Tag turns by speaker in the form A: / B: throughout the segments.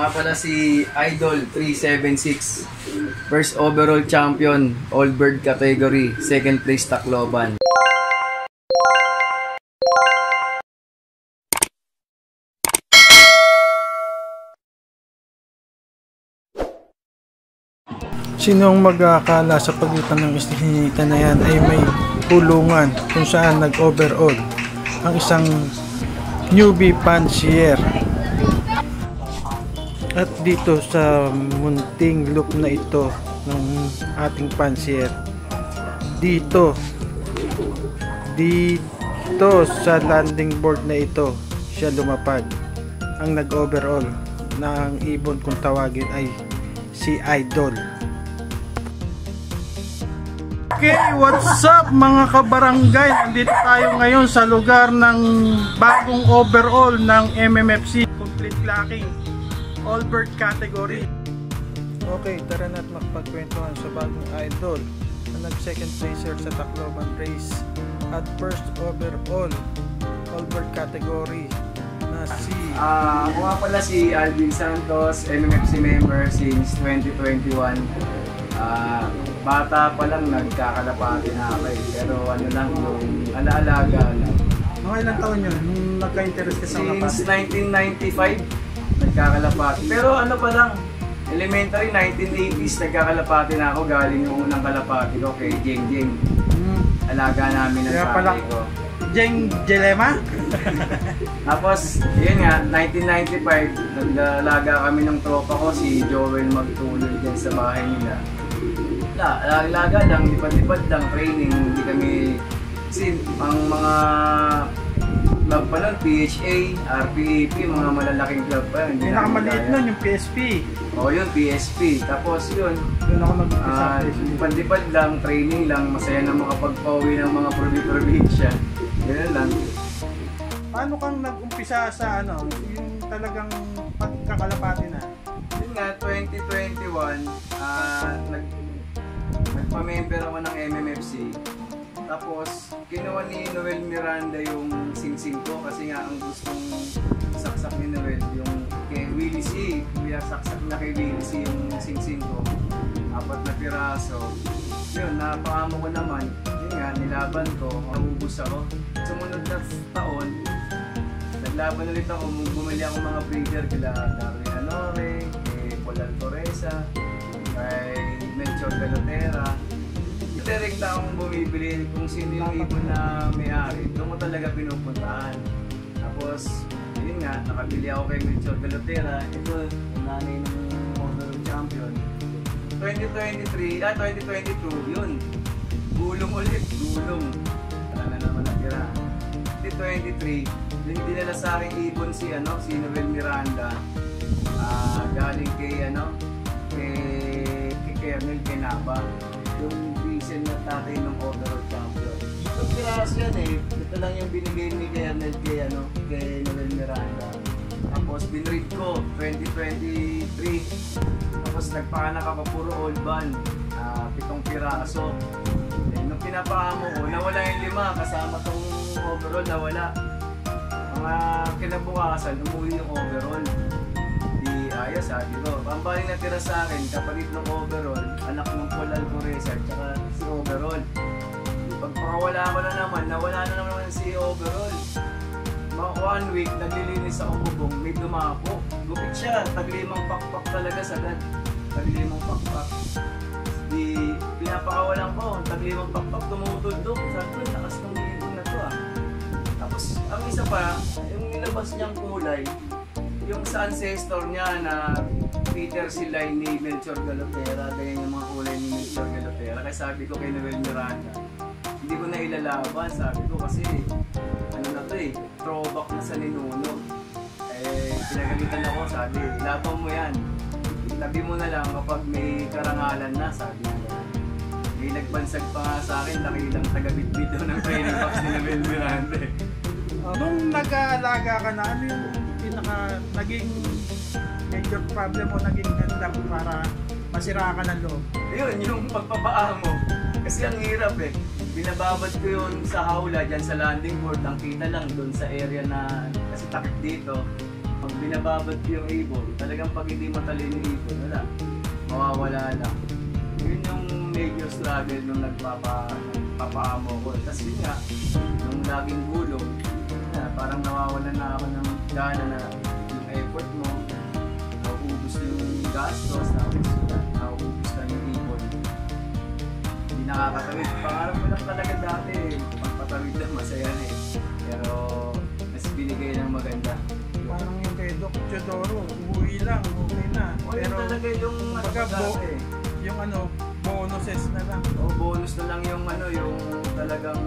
A: nga pala si Idol 376, first overall champion, all bird category, second place Tacloban.
B: Sinong mag-aakala sa pagitan ng istinita na yan ay may pulungan kung saan nag-overall ang isang newbie fancier. At dito sa munting loop na ito ng ating fancier, dito sa landing board na ito siya lumapag. Ang nag-overall na ang ibon kung tawagin ay si Idol. Okay, what's up mga kabarangay? Nandito tayo ngayon sa lugar ng bagong overall ng MMFC complete clacking all bird category. Okay, tara na't makapagkwentuhan sa bagong Idol na nag second placer sa Tacloban race at first overall all bird category na si
A: ako nga pala si Alvin Santos, MMFC member since 2021. Bata pa lang nagkakalapati na ako pero ano lang yung alaalaga lang.
B: Mga ilang taon yun nung nagka-interest ka sa kalapati?
A: Since 1995 nagkakalapati. Pero ano pa lang, elementary 1980s nagkakalapati na ako. Galing yung unang kalapati ko kay Jeng Jeng. Alaga namin ng tatay ko.
B: Jeng Jelema?
A: Tapos yun nga, 1995 nag-alaga kami ng tropa ko, si Joel Magtuloy dyan sa bahay nila. Alaga lang, lipad-lipad lang, training, hindi kami, kasi ang mga club pa nun, PHA, RPAP, mga malalaking club pa yun.
B: Pinakamaliit nun yung PSP.
A: Oo yun, PSP. Tapos yun,
B: doon ako nag-umpisa.
A: lipad-lipad lang, training lang, masaya na makapagpauwi ng mga probinsya. Ganun lang.
B: Paano kang nag-umpisa sa ano, yung talagang pagkakalapati na?
A: Yun nga, 2021, nagpa-member ako ng MMFC. Tapos, kinuha ni Noel Miranda yung sing-sing ko kasi nga ang gustong saksak ni Noel yung kay Willie C. Saksak na kay Willie C yung sing-sing ko. 4 na piraso. Yun, napakamo ko naman. Yun nga, nilaban ko, maubos ako. Sumunod na taon, naglaban ulit ako, bumili ako mga breeder kila Darwin Anore, kay Paul Altoresa, kay Melchor Galotera. Direkta akong bumibili kung sino yung ibon na may-ari. Doon ko talaga pinupuntahan. Tapos, yun nga, nakabili ako kay Melchor Galotera. Ito, yung nanay ng overall champion. 2022, yun. Gulong ulit, gulong. Wala na naman natira. 2023, yung dinala sa aking ibon si Noel Miranda. Galing kay Kernel Kenaba. Yung diesel na tatay ng overall champion. Yung piraso yan ito lang yung binigay ni Kernel kay Noel Miranda. Tapos binread ko 2023. Tapos nagpakanak ako puro old band, 7 piraso. Nung pinapakamo ko, nawala yung 5 kasama tong overall, nawala. Mga kinabukasan, umuwi yung overall. Di ayos, sabi ko. Pambaling natira sa akin, kapalit ng overall, anak ng Paul Altoresa at saka si overall. Pagpakawala ko na naman, nawala na naman si overall. Mga 1 week, naglilinis ako bubong, may dumapo. Gupit siya, taglimang pakpak talaga sagad. Taglimang pakpak. Di pinapakawalan ko, taglimang pakpak tumutuldok. Sabi ko, lakas ng ibon na to Tapos, ang isa pa, yung nilabas niyang kulay, yung sa ancestor niya na Peter Silay ni Melchor Galotera, ganyan yung mga kulay ni Melchor Galotera. Kaya sabi ko kay Noel Miranda, hindi ko na ilalaban, sabi ko kasi throwback na sa ninuno. Pinagalitan ako, sabi, laban mo yan. Tabi mo na lang kapag may karangalan na, sabi niya. May nagbansag pa nga sa akin, nakilang taga-bitbit daw ng training box ni Noel Miranda.
B: Nung nag-aalaga ka na, ano yung naging major problem o naging handang para masira ka ng loob?
A: Ayun, yung pagpapaa mo. Kasi ang hirap binababad ko yun sa hawla dyan sa landing board. Ang kita lang doon sa area na kasi takip dito. pag binababad ko yung ibon, talagang pag hindi matalino yung ibon, wala, mawawala lang. Yun yung major struggle nung nagpapaamo ko. Tapos yun nga, nung laging gulong, parang nawawalan na ako ng gana na yung effort mo, nauubos yung gastos, nauubos na yung ibon. Hindi nakakatawid. Pangarap ko lang talaga dati, pagpatawid lang masaya na eh. Pero mas binigay ng maganda.
B: Parang yung kay Doc Chodoro, uwi lang, okay na.
A: Pero talaga yung
B: yung bonuses na lang.
A: O bonus na lang yung yung talagang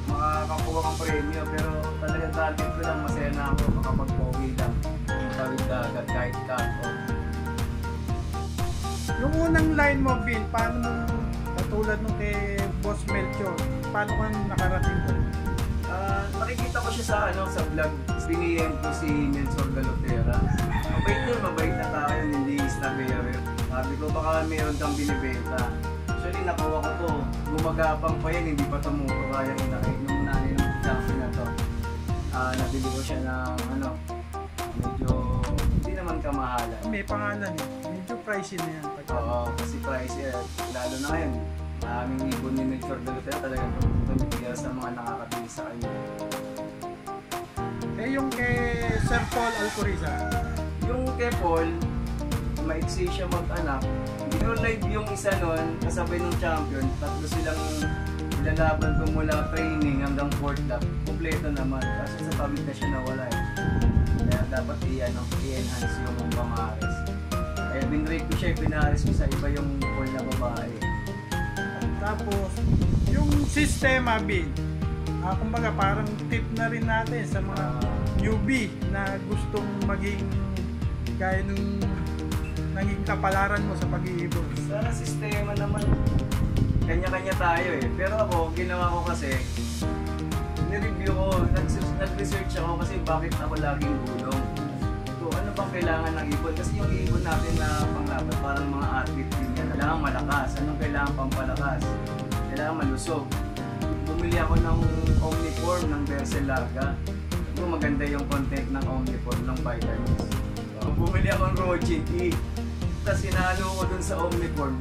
A: makakakuha kang premyo. Pero talagang target ko lang, masaya na ako makapag-pogi lang. Tawid dagat kahit kako.
B: Yung unang line mo, Bin, paano mo, katulad nung kay Boss Melchor, paano ka nakarating doon?
A: Nakikita ko siya sa vlog. Piniyan ko si Nelson Galotera. Mabait na tao yun, hindi snabearer. Sabi ko baka meron kang binibenta. Actually nakuha ko to. Gumagapang pa yan, hindi pa tumuto kaya inakit nung nanay ng champion na to. Nabili ko siya ng medyo hindi naman kamahalan.
B: May pangalan eh. Medyo pricey na yan.
A: Oo, kasi pricey lalo na ngayon. Aming ibon ni Nelson Galotera talagang tumitigas sa mga nakakabili sa kanya.
B: Yung kay Sir Paul Alcoriza?
A: Yung kay Paul, maiksi siya mag-anak. Pero live yung isa nun, kasabay ng champion, tatlo silang ilalaban ko mula training hanggang 4th lap. Kompleto naman, kasi sa tawid na siya nawala eh. Kaya dapat i-enhance yung pamares. Kaya binrate ko siya, pinares ko sa iba yung Paul na babae.
B: Tapos, yung sistema, Bin, kumbaga parang tip na rin natin sa mga newbie na gustong maging gaya nung naging kapalaran mo sa pag-iibon.
A: Sa sistema naman, kanya-kanya tayo eh. Pero ako, ginawa ko kasi, nireview ko, nag-research ako kasi bakit ako laging gulong. So, ano bang kailangan ng ibon? Kasi yung ibon natin na panglaban, parang mga athlete din yan. Kailangan malakas. Anong kailangan pampalakas? Kailangan malusog. Bumili ako ng Omniform ng Bercelaga. Ito maganda yung content ng Omniform ng vitamins. So, bumili ako ng Rogin E. Tapos sinalo ko dun sa Omniform.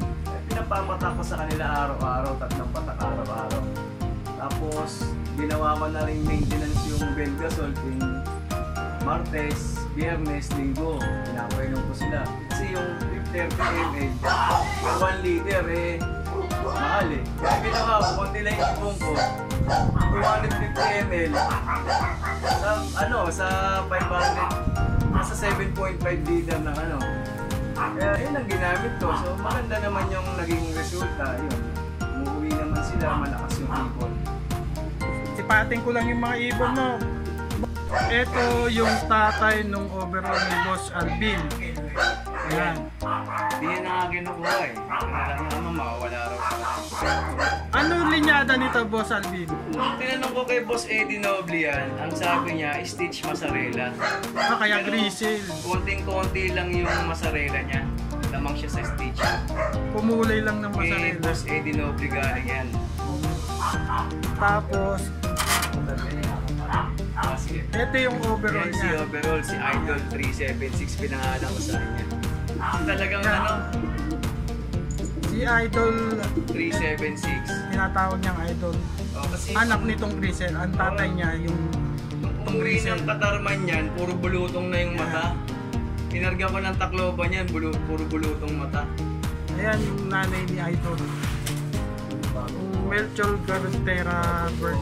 A: Pinapamata ko sa kanila araw-araw, 3 patak araw-araw. Tapos ginawa ko na rin maintenance yung Belgasol tuwing Martes, Biyernes, Linggo. Pinapainom ko sila. Kasi yung 30 ml, yung 1 liter mahal eh. Kaya ginawa ko, kundi lang yung ibong ko, 250 ml sa 500, nasa 7.5 liter na Kaya yun ang ginamit ko. So maganda naman yung naging resulta. Yun, umuwi naman sila, malakas yung ibon.
B: Sipating ko lang yung mga ibon mo. Ito yung tatay nung overall ni Boss Alvin. Ayan.
A: Hindi yan na kinukuha eh. Kailangan naman makawala raw sa
B: Ano linyada nito, Boss Alvin?
A: Nung tinanong ko kay Boss Eddie Noble yan, ang sabi niya, stitch mozzarella.
B: Kaya grizzle.
A: Konting-konti lang yung mozzarella niya. Lamang siya sa stitch.
B: Kumulay lang ng
A: Kay
B: mozzarella.
A: Boss Eddie Noble galing yan.
B: Tapos, ito yung overall
A: yan, si
B: niya.
A: overall, si Idol 376 pinangalan ko sa kanya. Talagang
B: Si Idol
A: 376.
B: tinatawag niyang Idol.
A: Kasi
B: Anak nitong Grizzle. Ang tatay niya yung
A: Kung green ang katarman yan, puro bulutong na yung mata. Kinarga ko ng Tacloban yan, puro bulutong mata.
B: Ayan yung nanay ni Idol. Melchor Galotera bird.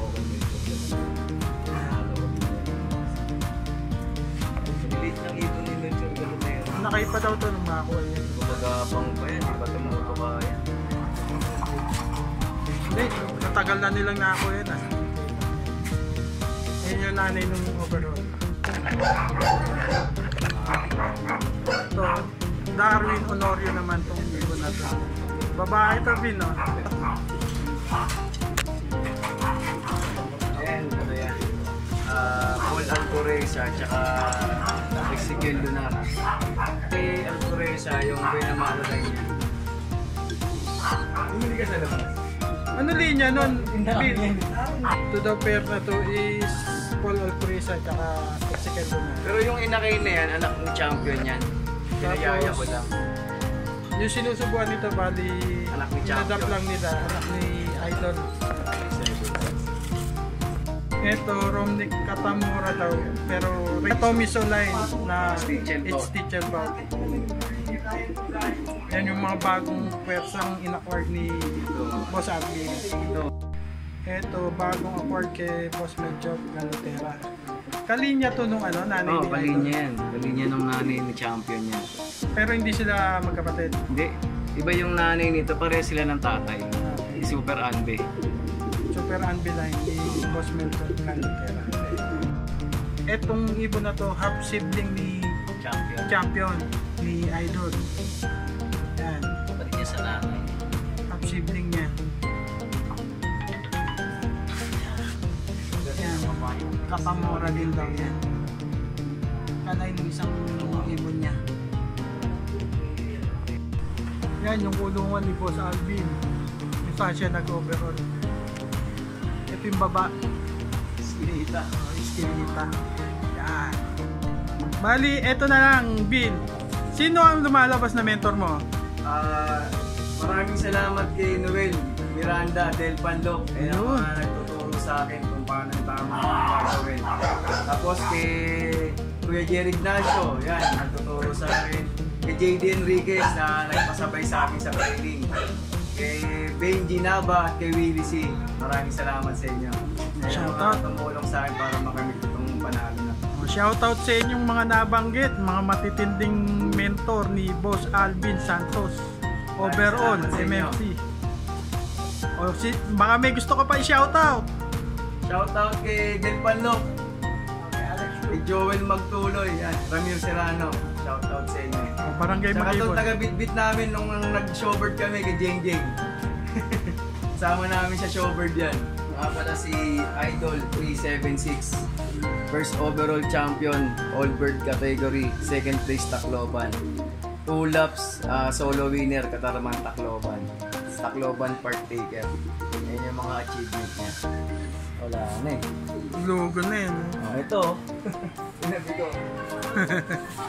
A: Late lang ito ni Melchor Galotera.
B: Nakay pa daw ito nung makakuha yan.
A: Gumagapang pa yan, di ba tumuto ka yan?
B: Hindi, natagal na nilang nakakuha yan. Ayan yung nanay nung overall. Ito, Darwin Honorio naman itong ibon na ito. Babae ito, Vin, no?
A: Ayan, ano yan. Paul Alcoreza, tsaka Ezequiel Lunar. Si Alcoreza, yung pinamalo na niya. Hindi ka sa labas.
B: Ano linya nun, Vin? To the pair na to is Paul Alcoreza at saka ito na.
A: Pero yung inakay na yan, anak ni champion yan. Pinayaya ko lang.
B: Yung sinusubuan nito, bali,
A: Anak ni
B: inadapt
A: champion.
B: lang nila, anak ni Idol. Ito, Romnick Katamura daw, pero Tommy Soline na it's teacher bout. Yan yung mga bagong pwersang in-acquire ni Boss Alvin. Ito, bagong acquired kay Boss Medjob Galotera. Kalinya to nung ano, nanay
A: Oo,
B: ni
A: kalinya yan. Kalinya ng nanay ni champion yan.
B: Pero hindi sila magkapatid.
A: Hindi. Iba yung nanay nito, pare sila ng tatay.
B: Okay.
A: Super Anbe.
B: Super unbeline ni Boss Medjob Galotera. Etong ibon na to, half sibling ni champion ni Idol. Yan,
A: Kapatid niya sa nanay.
B: half sibling niya. Yan, Katamura din daw yan. Kanay ng isang ibon niya. Yan yung kulungan ni Boss Alvin. Hindi pa siya nag-overall. Ito yung baba.
A: Skinita.
B: Iskinita. Yan. Bali, eto na lang, Bin. Sino ang lumalabas na mentor mo?
A: Maraming salamat kay Noel Miranda del Panloc. Kaya
B: Ayun.
A: nagtuturo sa akin kung paano ang tama ang gagawin. Tapos kay Kuya Jerry Ignacio, yan, nagtuturo sa akin. Kay JD Enriquez na nagpasabay sa akin sa training. Kay Benji Nava at kay Willie C. Maraming salamat sa inyo.
B: Shoutout.
A: Tumulong sa akin para makamit itong panalo na.
B: Shoutout sa inyong mga nabanggit, mga matitinding mentor ni Boss Alvin Santos. Overall,
A: Salamat sa inyo.
B: MMC. Baka may gusto ka pa i-shoutout.
A: Shoutout kay Del Panloc. Kay Joel Magtuloy, yan. Ramir Serrano. Shoutout sa inyo.
B: Barangay
A: Saka itong
B: Malibon.
A: taga-bit-bit namin nung nag-showbird kami kay Jeng Jeng. Sama namin sa showbird yan. Nga pala si Idol 376. First overall champion, all bird category, second place Tacloban. 2 laps, solo winner, Katarman Tacloban. Tacloban partaker. Yan yung mga achievement niya. Wala na eh.
B: Logo na yun.
A: Ito. Sinabi ko.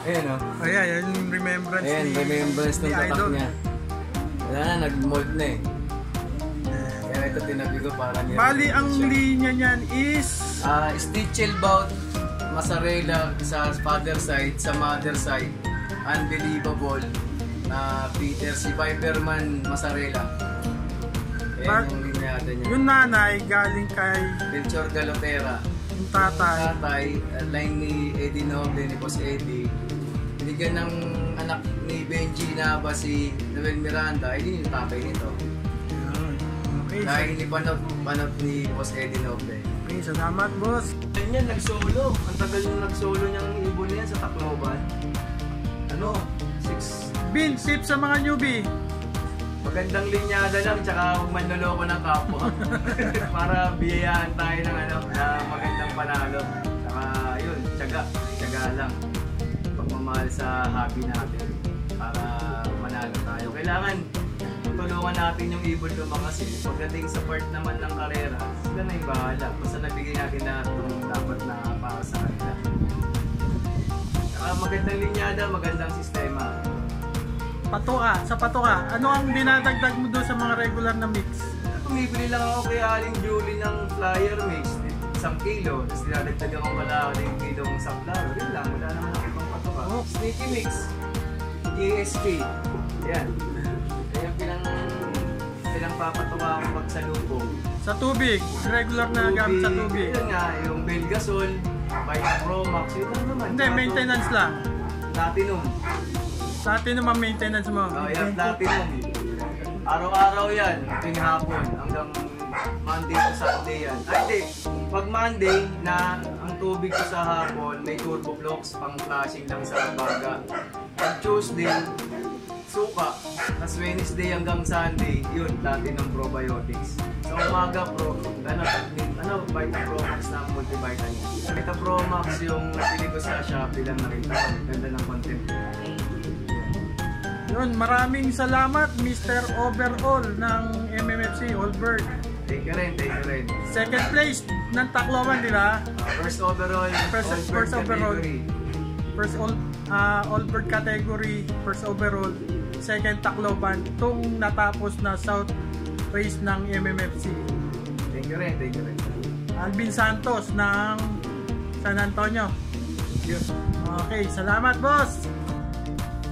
A: Ayan o.
B: Ayan, yan yung remembrance
A: Ayan,
B: ni,
A: remembrance ng
B: ni
A: tatak
B: Idol.
A: niya. Wala na, nag-mold na eh. Kaya ito tinabi ko para niya.
B: Bali, ang linya niyan is
A: Stitchelbout Mozzarella sa father side, sa mother side. Unbelievable. Peter si Viperman Mozzarella. Ayan yung linyada niya.
B: yung nanay galing kay
A: Melchor Galotera.
B: yung tatay.
A: Tatay, line ni Eddie Noble, ni Boss Eddie. Binigyan ng anak ni Benji na ba si Noel Miranda, ay yung tatay nito.
B: Okay,
A: Dahil ni panot ni Boss Eddie Noble.
B: okay, salamat boss.
A: Yan, nag-solo. Ang tagal yung nag-solo niyang ibon niya sa Tacloban. Ano? 6.
B: Bin, tip sa mga newbie.
A: Magandang linyada lang, tsaka huwag manloloko ng kapwa. Para biyayaan tayo ng magandang panalo. Tsaka yun, tiyaga lang. Pagmamahal sa hobby natin. Para manalo tayo. Kailangan tutulungan natin yung ibon lumakas. Pagdating sa part naman ng karera, sila na yung bahala. Basta nabigay natin lahat yung dapat na para sa kanila. Tsaka magandang linyada, magandang sistema.
B: Patuka, sa patuka, ano ang dinadagdag mo doon sa mga regular na mix?
A: Tumibili lang ako kay Aling Julie ng flyer mix, 1 kilo. Tapos dinadagdagan ko pala 1 kilong sunflower. Yun lang, wala naman ako ibang patuka.
B: Oh.
A: Sneaky mix, GSP. Yan. Kaya pinangpapatuka ako pag sa lubong.
B: Sa tubig, regular na gamit sa tubig.
A: Yun nga, yung Belgasol, Vita Pro Max, yun lang naman.
B: Hindi, maintenance lang.
A: Platinum.
B: Sa atin naman maintenance mo.
A: Oh, yan, platinum. Araw-araw yan, tuwing hapon, hanggang Monday to Saturday yan. Ay, hindi. Pag Monday na ang tubig ko sa hapon, may turbo flux, pang flashing lang sa baga. Pag Tuesday, suka. Tapos Wednesday hanggang Sunday, yun, platinum probiotics. Sa umaga, Vita Pro Max na multivitamin. Vita Pro Max yung napili ko sa Shopee lang nakita ko. Ganda ng content.
B: Yun, maraming salamat Mr. Overall ng MMFC Allbird.
A: Thank you rin, thank you rin.
B: Second place ng Tacloban, di ba?
A: First overall,
B: First overall. First all bird category, first overall, second Tacloban, itong natapos na South race ng MMFC.
A: Thank you rin, thank you rin.
B: Alvin Santos ng San Antonio.
A: Thank you.
B: Okay, salamat boss!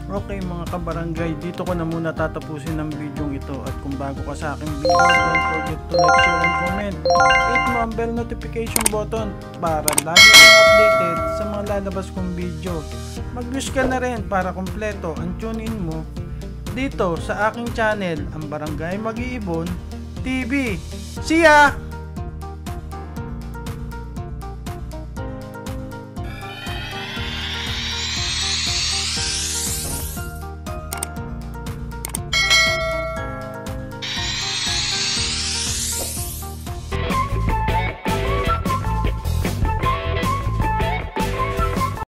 B: Okay mga kabarangay, dito ko na muna tatapusin ng video ito, at kung bago ka sa aking video, don't forget to like, share, and comment. Hit mo ang bell notification button para lagi kang updated sa mga lalabas kong video. Mag-wish ka na rin para kompleto ang tune-in mo dito sa aking channel, ang Barangay Mag-iibon TV. See ya!